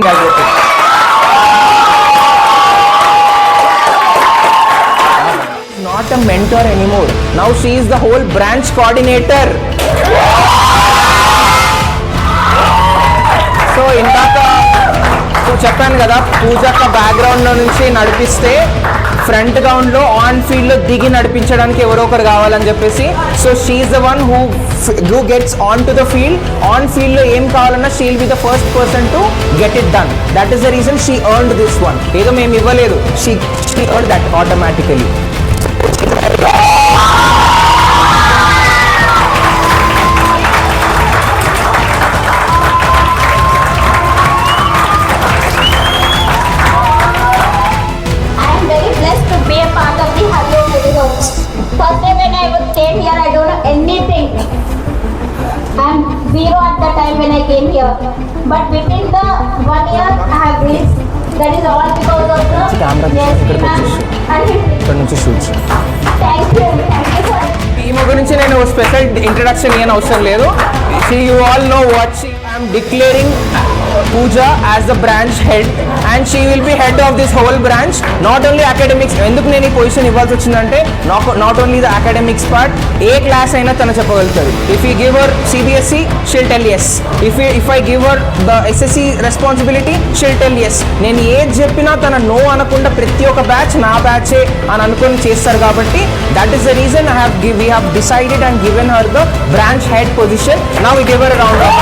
Not a mentor anymore. Now she is the whole branch coordinator. So ఇందాక చెప్పాను కదా పూజక్క background లో నుంచి నడిపిస్తే ఫ్రంట్ గ్రౌండ్ లో ఆన్ ఫీల్డ్ లో దిగి నడిపించడానికి ఎవరో ఒకరు కావాలని చెప్పేసి so she's the one who gets on to the field on field లో ఏం కావాలన్నా she will be the first person to get it done. That is the reason she earned this one. ఏదో మేము ఇవ్వలేదు, she earned that automatically. First day when I came here, I don't know anything. I'm zero at the time when I came here. But within the 1 year, I have reached. That is all because of the ఇక్కడ నుంచి shoots. Thank you for it. ఈమె గురించి నేను special introduction ఏం అవసరం లేదు. You all know what she I'm declaring Pooja as the branch head and she will be head of this whole branch. Not only academics, ఎందుకు నేను ఈ position ఇవ్వాల్సి వచ్చిందంటే not only the academics part, ఏ class అయినా తను చెప్పగలుగుతుంది. If you give her CBSE she'll tell yes. If I give her the SSC responsibility she'll tell yes. నేను ఏది చెప్పినా తన నో అనకుండా ప్రతి ఒక్క బ్యాచ్ నా బ్యాచే అని అనుకుని చేస్తారు కాబట్టి that is the reason we have decided and given her the branch head position. Now we give her a round of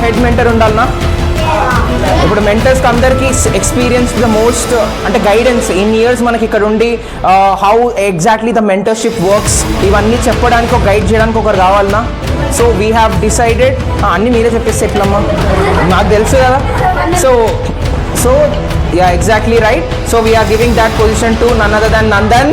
head mentor ఉండాలన్నా. ఇప్పుడు మెంటర్స్కి అందరికీ ఎక్స్పీరియన్స్ ద మోస్ట్ అంటే గైడెన్స్ ఇన్ ఇయర్స్ మనకి ఇక్కడ ఉండి how exactly the mentorship works ఇవన్నీ చెప్పడానికి ఒక గైడ్ చేయడానికి ఒకరు కావాలన్నా. సో వీ హ్యావ్ డిసైడెడ్ అన్నీ మీరే చెప్పేసి ఎట్లమ్మా నాకు తెలుసు కదా. So yeah exactly right. So we're giving that position to none other than Nandan.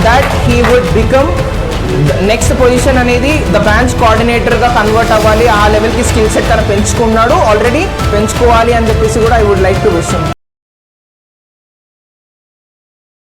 That he would become next position అనేది ద బ్రాంచ్ కోఆర్డినేటర్గా కన్వర్ట్ అవ్వాలి. ఆ లెవెల్కి స్కిల్ సెట్ తను పెంచుకున్నాడు, ఆల్రెడీ పెంచుకోవాలి అని చెప్పేసి కూడా I would like to wish him.